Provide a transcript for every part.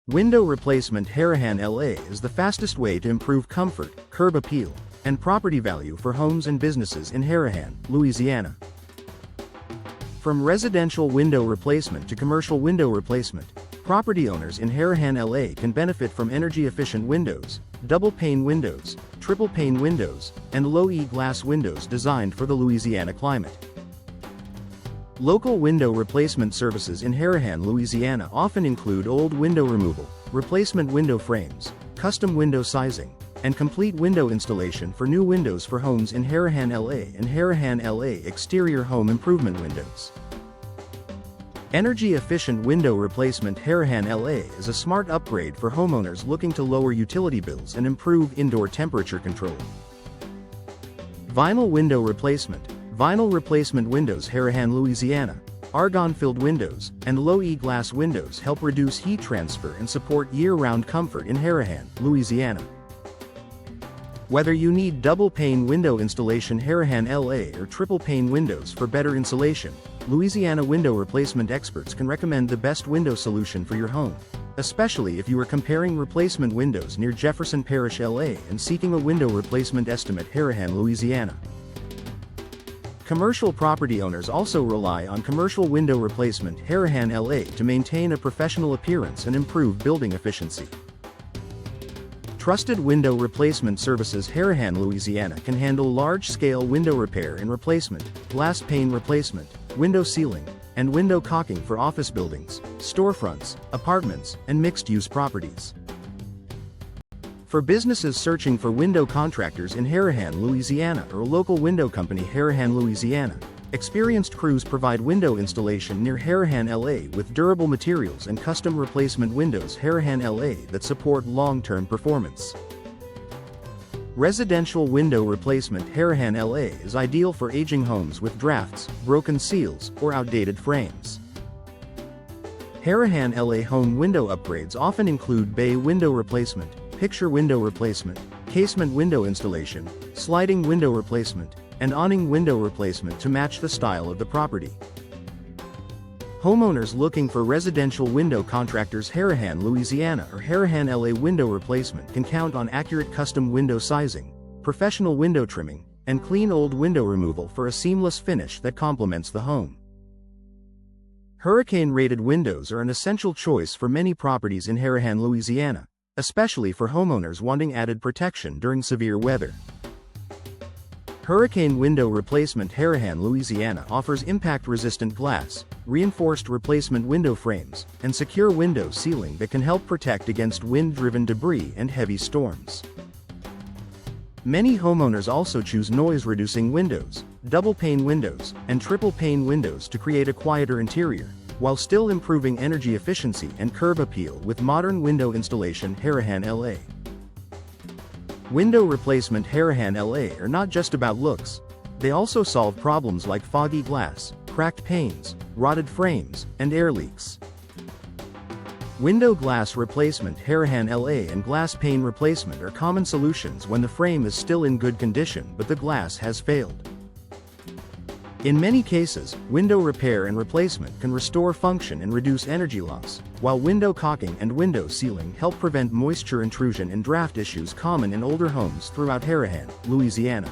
Window Replacement Harahan LA is the fastest way to improve comfort, curb appeal, and property value for homes and businesses in Harahan, Louisiana. From residential window replacement to commercial window replacement, property owners in Harahan LA can benefit from energy-efficient windows, double-pane windows, triple-pane windows, and low-E glass windows designed for the Louisiana climate. Local window replacement services in Harahan, Louisiana often include old window removal, replacement window frames, custom window sizing, and complete window installation for new windows for homes in Harahan LA and Harahan LA exterior home improvement windows. Energy-efficient window replacement Harahan LA is a smart upgrade for homeowners looking to lower utility bills and improve indoor temperature control. Vinyl window replacement. Vinyl replacement windows Harahan, Louisiana, argon-filled windows, and low-E glass windows help reduce heat transfer and support year-round comfort in Harahan, Louisiana. Whether you need double-pane window installation Harahan LA or triple-pane windows for better insulation, Louisiana window replacement experts can recommend the best window solution for your home, especially if you are comparing replacement windows near Jefferson Parish LA and seeking a window replacement estimate Harahan, Louisiana. Commercial property owners also rely on commercial window replacement Harahan LA to maintain a professional appearance and improve building efficiency. Trusted Window Replacement Services Harahan, Louisiana can handle large-scale window repair and replacement, glass pane replacement, window sealing, and window caulking for office buildings, storefronts, apartments, and mixed-use properties. For businesses searching for window contractors in Harahan, Louisiana or a local window company Harahan, Louisiana, experienced crews provide window installation near Harahan LA with durable materials and custom replacement windows Harahan LA that support long-term performance. Residential window replacement Harahan LA is ideal for aging homes with drafts, broken seals, or outdated frames. Harahan LA home window upgrades often include bay window replacement, picture window replacement, casement window installation, sliding window replacement, and awning window replacement to match the style of the property. Homeowners looking for residential window contractors Harahan, Louisiana or Harahan LA window replacement can count on accurate custom window sizing, professional window trimming, and clean old window removal for a seamless finish that complements the home. Hurricane-rated windows are an essential choice for many properties in Harahan, Louisiana, especially for homeowners wanting added protection during severe weather. Hurricane Window Replacement Harahan, Louisiana offers impact-resistant glass, reinforced replacement window frames, and secure window sealing that can help protect against wind-driven debris and heavy storms. Many homeowners also choose noise-reducing windows, double-pane windows, and triple-pane windows to create a quieter interior, while still improving energy efficiency and curb appeal with modern window installation Harahan LA. Window replacement Harahan LA are not just about looks, they also solve problems like foggy glass, cracked panes, rotted frames, and air leaks. Window glass replacement Harahan LA and glass pane replacement are common solutions when the frame is still in good condition but the glass has failed. In many cases, window repair and replacement can restore function and reduce energy loss, while window caulking and window sealing help prevent moisture intrusion and draft issues common in older homes throughout Harahan, Louisiana.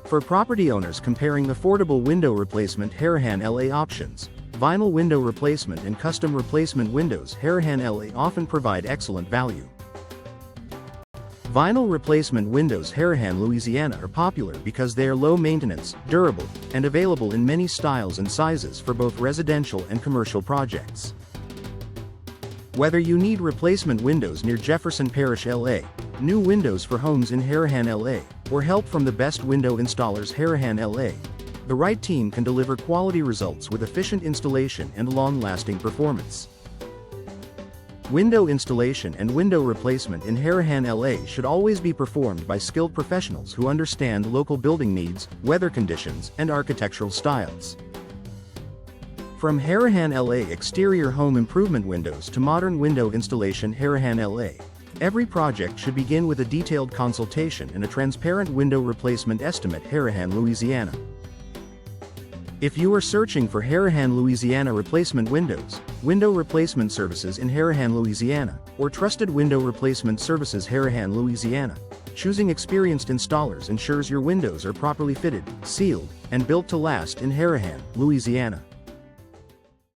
For property owners comparing affordable window replacement Harahan LA options, vinyl window replacement and custom replacement windows Harahan LA often provide excellent value. Vinyl replacement windows Harahan, Louisiana are popular because they are low maintenance, durable, and available in many styles and sizes for both residential and commercial projects. Whether you need replacement windows near Jefferson Parish LA, new windows for homes in Harahan LA, or help from the best window installers Harahan LA, the right team can deliver quality results with efficient installation and long-lasting performance. Window installation and window replacement in Harahan LA should always be performed by skilled professionals who understand local building needs, weather conditions, and architectural styles. From Harahan LA exterior home improvement windows to modern window installation Harahan LA, every project should begin with a detailed consultation and a transparent window replacement estimate Harahan, Louisiana. If you are searching for Harahan Louisiana replacement windows, window replacement services in Harahan Louisiana, or trusted window replacement services Harahan Louisiana, choosing experienced installers ensures your windows are properly fitted, sealed, and built to last in Harahan, Louisiana.